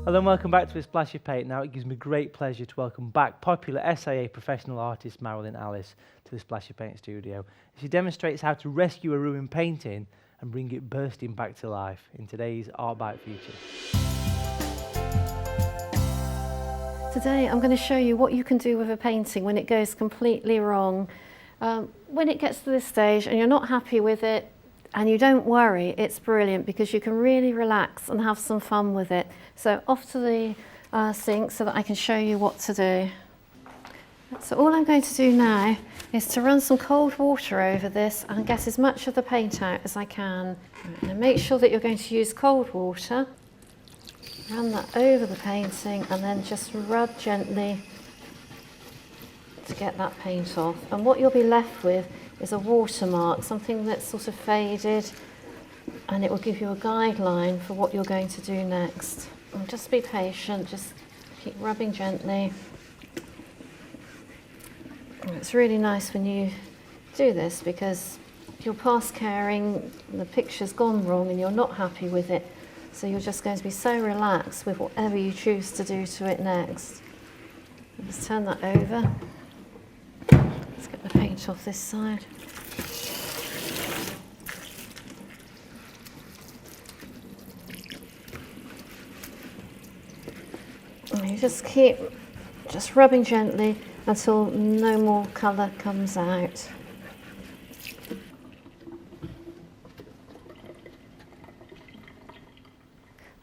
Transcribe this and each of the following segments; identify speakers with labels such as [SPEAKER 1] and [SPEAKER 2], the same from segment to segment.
[SPEAKER 1] Hello and welcome back to A Splash of Paint. Now it gives me great pleasure to welcome back popular SIA professional artist Marilyn Alice to the Splash of Paint studio. She demonstrates how to rescue a ruined painting and bring it bursting back to life in today's Art Bite feature.
[SPEAKER 2] Today I'm going to show you what you can do with a painting when it goes completely wrong. When it gets to this stage and you're not happy with it, and you don't worry, it's brilliant because you can really relax and have some fun with it. So off to the sink so that I can show you what to do. So all I'm going to do now is to run some cold water over this and get as much of the paint out as I can. Now make sure that you're going to use cold water. Run that over the painting and then just rub gently to get that paint off. And what you'll be left with is a watermark, something that's sort of faded, and it will give you a guideline for what you're going to do next. And just be patient, just keep rubbing gently. And it's really nice when you do this because you're past caring, the picture's gone wrong and you're not happy with it, so you're just going to be so relaxed with whatever you choose to do to it next. Let's turn that over. Let's get the paint off this side. And you just keep rubbing gently until no more colour comes out.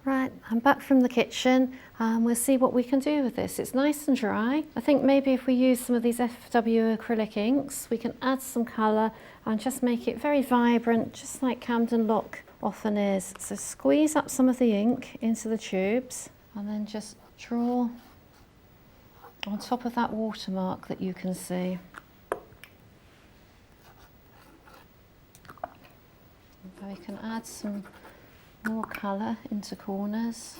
[SPEAKER 2] Right, I'm back from the kitchen. We'll see what we can do with this. It's nice and dry. I think maybe if we use some of these FW acrylic inks, we can add some colour and just make it very vibrant, just like Camden Lock often is. So squeeze up some of the ink into the tubes and then just draw on top of that watermark that you can see. We can add some more colour into corners.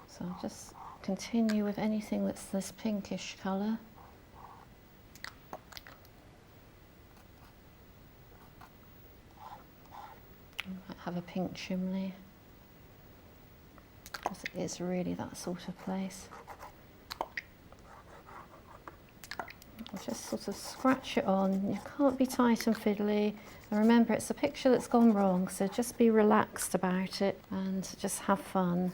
[SPEAKER 2] So I'll just continue with anything that's this pinkish colour. I might have a pink chimney, because it is really that sort of place. I'll just sort of scratch it on. You can't be tight and fiddly. And remember, it's a picture that's gone wrong, so just be relaxed about it and just have fun.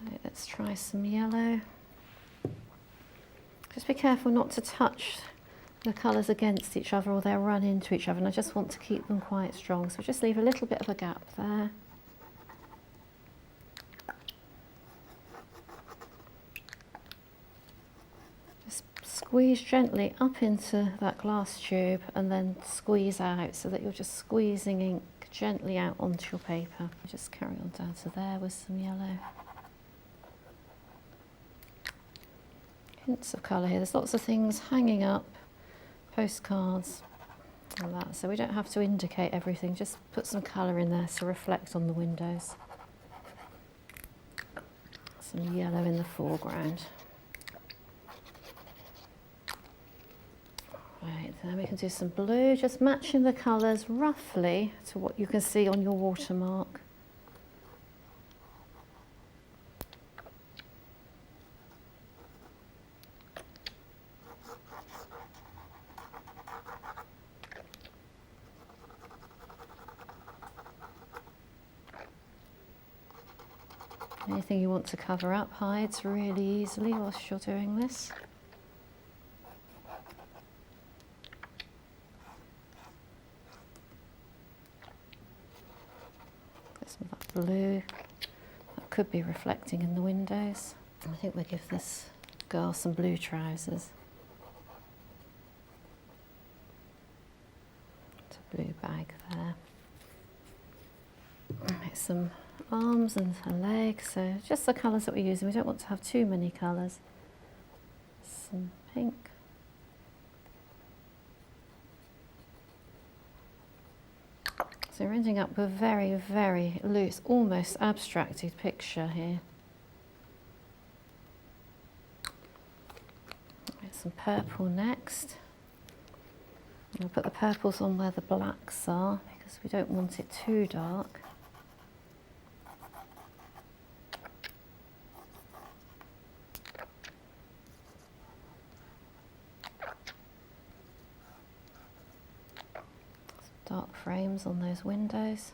[SPEAKER 2] Right, let's try some yellow. Just be careful not to touch the colours against each other or they'll run into each other, and I just want to keep them quite strong, so just leave a little bit of a gap there. Just squeeze gently up into that glass tube and then squeeze out so that you're just squeezing ink gently out onto your paper. Just carry on down to there with some yellow. Hints of colour here. There's lots of things hanging up, postcards and that, so we don't have to indicate everything, just put some colour in there to reflect on the windows. Some yellow in the foreground. Right, then we can do some blue, just matching the colours roughly to what you can see on your watermark. Anything you want to cover up hides really easily whilst you're doing this. Get some of that blue that could be reflecting in the windows. I think we'll give this girl some blue trousers. It's a blue bag there. Get some arms and her legs, so just the colours that we're using. We don't want to have too many colours. Some pink. So you're ending up with a very, very loose, almost abstracted picture here. Get some purple next. I'll put the purples on where the blacks are because we don't want it too dark. Dark frames on those windows.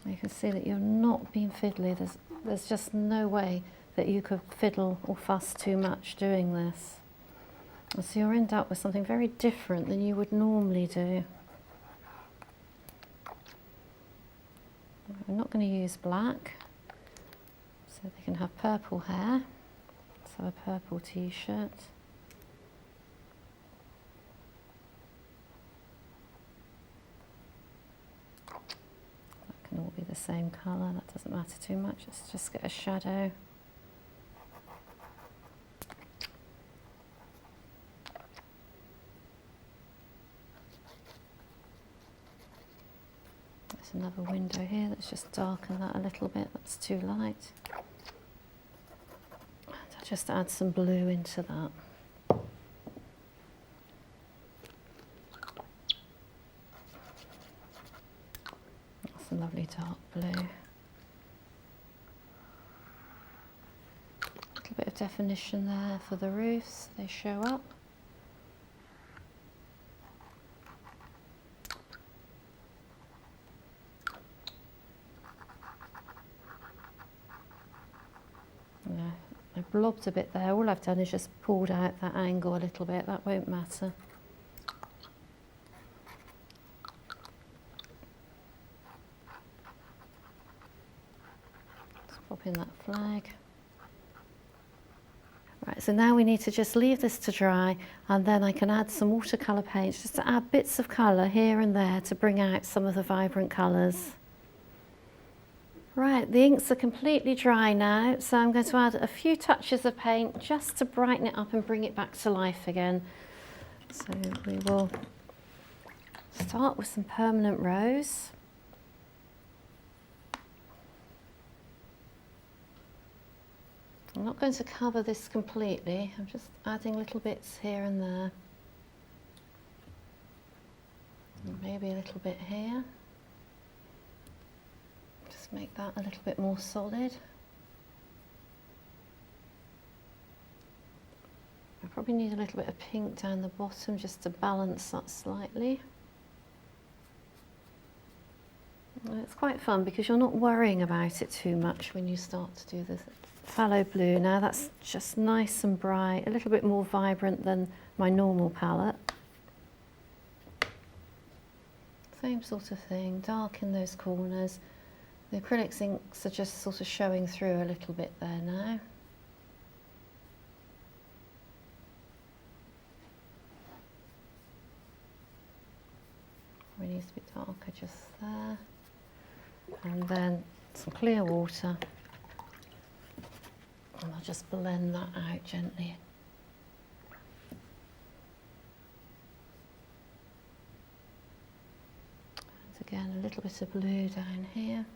[SPEAKER 2] You can see that you're not being fiddly. There's just no way that you could fiddle or fuss too much doing this. And so you'll end up with something very different than you would normally do. We're not going to use black, so they can have purple hair. So a purple t-shirt. That can all be the same colour, that doesn't matter too much. Let's just get a shadow. Another window here, let's just darken that a little bit, that's too light. And I'll just add some blue into that. That's a lovely dark blue. A little bit of definition there for the roofs, they show up. I blobbed a bit there. All I've done is just pulled out that angle a little bit. That won't matter. Let's pop in that flag. Right, so now we need to just leave this to dry, and then I can add some watercolour paints just to add bits of colour here and there to bring out some of the vibrant colours. Right, the inks are completely dry now, so I'm going to add a few touches of paint just to brighten it up and bring it back to life again. So we will start with some permanent rose. I'm not going to cover this completely, I'm just adding little bits here and there. And maybe a little bit here. Make that a little bit more solid. I probably need a little bit of pink down the bottom just to balance that slightly. And it's quite fun because you're not worrying about it too much when you start to do this. Phthalo blue now, that's just nice and bright, a little bit more vibrant than my normal palette. Same sort of thing, dark in those corners. The acrylic inks are just sort of showing through a little bit there now. It needs to be darker just there. And then some clear water. And I'll just blend that out gently. And again, a little bit of blue down here.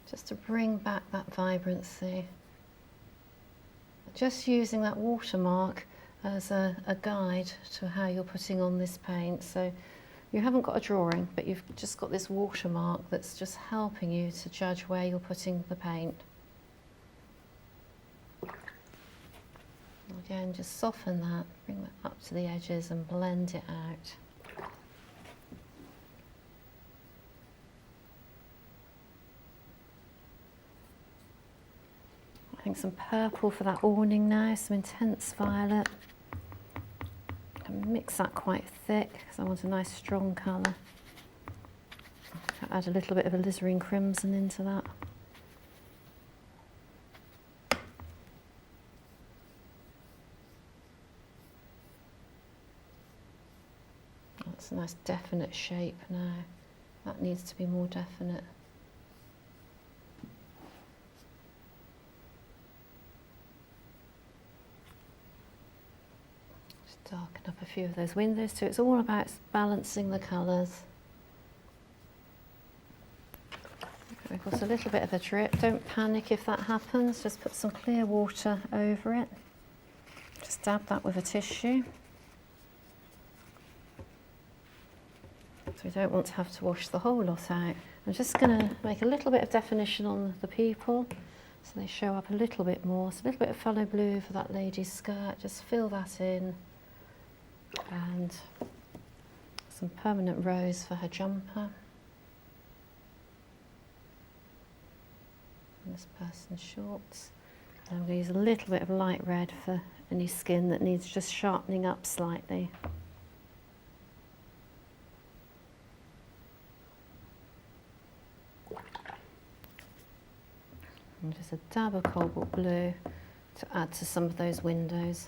[SPEAKER 2] Just to bring back that vibrancy. Just using that watermark as a guide to how you're putting on this paint. So you haven't got a drawing, but you've just got this watermark that's just helping you to judge where you're putting the paint. Again, just soften that, bring that up to the edges and blend it out. I think some purple for that awning now, some intense violet. And mix that quite thick because I want a nice strong colour. Add a little bit of alizarin crimson into that. That's a nice definite shape now. That needs to be more definite. Just darken up a few of those windows too. It's all about balancing the colours. We've got a little bit of a drip. Don't panic if that happens. Just put some clear water over it. Just dab that with a tissue. So we don't want to have to wash the whole lot out. I'm just going to make a little bit of definition on the people so they show up a little bit more. So a little bit of phthalo blue for that lady's skirt. Just fill that in. And some permanent rose for her jumper. This person's shorts. And I'm going to use a little bit of light red for any skin that needs just sharpening up slightly. And just a dab of cobalt blue to add to some of those windows.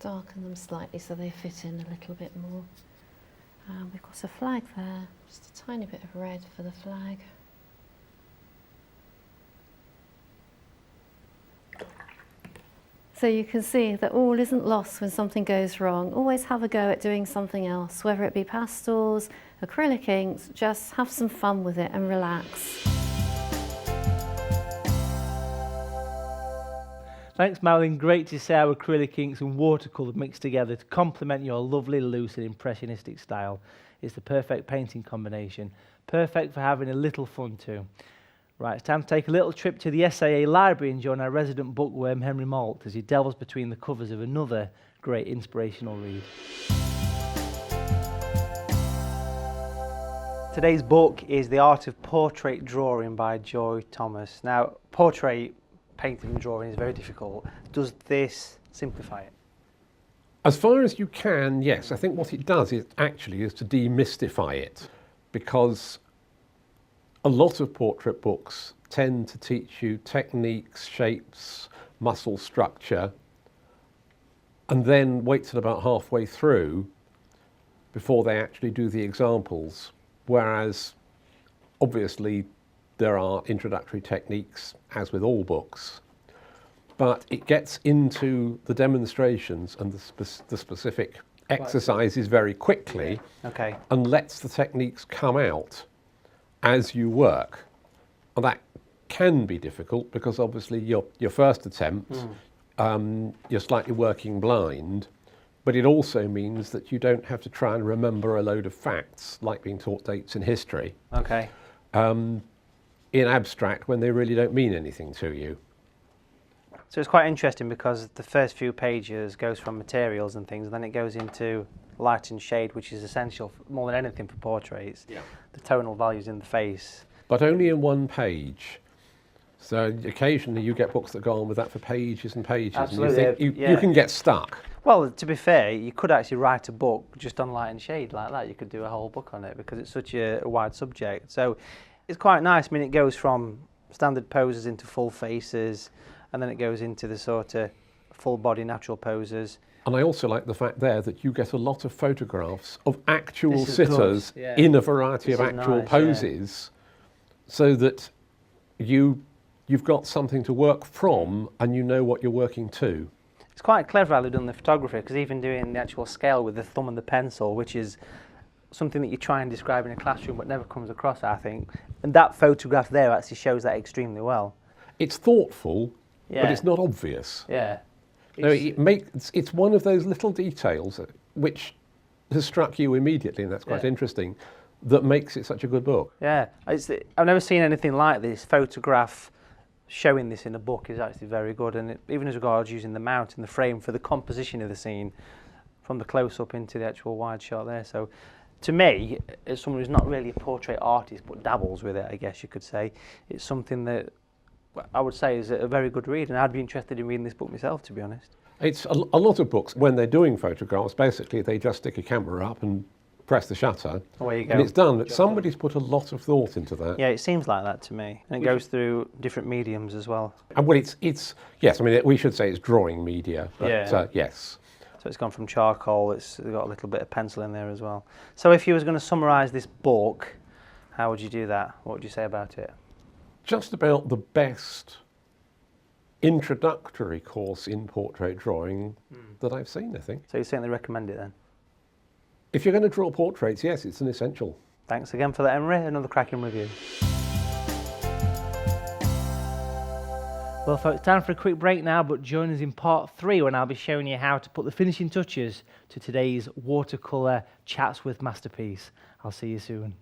[SPEAKER 2] Darken them slightly so they fit in a little bit more. We've got a flag there, just a tiny bit of red for the flag. So you can see that all isn't lost when something goes wrong. Always have a go at doing something else, whether it be pastels, acrylic inks, just have some fun with it and relax.
[SPEAKER 1] Thanks, Marilyn. Great to see how acrylic inks and watercolour mixed together to complement your lovely, loose and impressionistic style. It's the perfect painting combination. Perfect for having a little fun too. Right, it's time to take a little trip to the SAA library and join our resident bookworm, Henry Malt, as he delves between the covers of another great inspirational read. Today's book is The Art of Portrait Drawing by Joy Thomas. Now, portrait painting and drawing is very difficult. Does this simplify it?
[SPEAKER 3] As far as you can, yes. I think what it does is actually is to demystify it, because a lot of portrait books tend to teach you techniques, shapes, muscle structure, and then wait till about halfway through before they actually do the examples. Whereas, obviously, there are introductory techniques, as with all books, but it gets into the demonstrations and the specific exercises very quickly,
[SPEAKER 1] Okay.
[SPEAKER 3] and lets the techniques come out as you work. And that can be difficult because obviously your first attempt, you're slightly working blind, but it also means that you don't have to try and remember a load of facts, like being taught dates in history,
[SPEAKER 1] Okay.
[SPEAKER 3] in abstract when they really don't mean anything to you.
[SPEAKER 1] So it's quite interesting because the first few pages goes from materials and things, and then it goes into light and shade, which is essential more than anything for portraits.
[SPEAKER 3] Yeah.
[SPEAKER 1] The tonal values in the face.
[SPEAKER 3] But only in one page. So occasionally you get books that go on with that for pages and pages.
[SPEAKER 1] Absolutely,
[SPEAKER 3] And you think
[SPEAKER 1] yeah.
[SPEAKER 3] you can get stuck.
[SPEAKER 1] Well, to be fair, you could actually write a book just on light and shade like that. You could do a whole book on it because it's such a wide subject. So it's quite nice. I mean, it goes from standard poses into full faces, and then it goes into the sort of full body natural poses.
[SPEAKER 3] And I also like the fact there that you get a lot of photographs of actual
[SPEAKER 1] This is
[SPEAKER 3] sitters
[SPEAKER 1] good, yeah.
[SPEAKER 3] in a variety
[SPEAKER 1] This
[SPEAKER 3] of
[SPEAKER 1] is
[SPEAKER 3] actual
[SPEAKER 1] nice,
[SPEAKER 3] poses, so that you've got something to work from and you know what you're working to.
[SPEAKER 1] It's quite clever how they've done the photography, because even doing the actual scale with the thumb and the pencil, which is something that you try and describe in a classroom but never comes across, I think. And that photograph there actually shows that extremely well.
[SPEAKER 3] It's thoughtful,
[SPEAKER 1] Yeah.
[SPEAKER 3] but it's not obvious.
[SPEAKER 1] Yeah.
[SPEAKER 3] No, it's one of those little details which has struck you immediately, and that's quite
[SPEAKER 1] Yeah.
[SPEAKER 3] interesting, that makes it such a good book.
[SPEAKER 1] Yeah, I've never seen anything like this. Photograph showing this in a book is actually very good, and even as regards using the mount and the frame for the composition of the scene, from the close-up into the actual wide shot there. So, to me, as someone who's not really a portrait artist but dabbles with it, I guess you could say, it's something that I would say is a very good read, and I'd be interested in reading this book myself, to be honest.
[SPEAKER 3] It's a lot of books, when they're doing photographs, basically they just stick a camera up and press the shutter,
[SPEAKER 1] Away you go.
[SPEAKER 3] and it's done. But somebody's put a lot of thought into that.
[SPEAKER 1] Yeah, it seems like that to me. And it goes through different mediums as well.
[SPEAKER 3] And well, it's yes. I mean, we should say it's drawing media, but
[SPEAKER 1] Yeah.
[SPEAKER 3] yes.
[SPEAKER 1] So it's gone from charcoal, it's got a little bit of pencil in there as well. So if you was going to summarise this book, how would you do that? What would you say about it?
[SPEAKER 3] Just about the best introductory course in portrait drawing that I've seen, I think.
[SPEAKER 1] So you certainly recommend it then?
[SPEAKER 3] If you're going to draw portraits, yes, it's an essential.
[SPEAKER 1] Thanks again for that, Henry. Another cracking review. Well folks, time for a quick break now, but join us in part 3 when I'll be showing you how to put the finishing touches to today's watercolour Chatsworth masterpiece. I'll see you soon.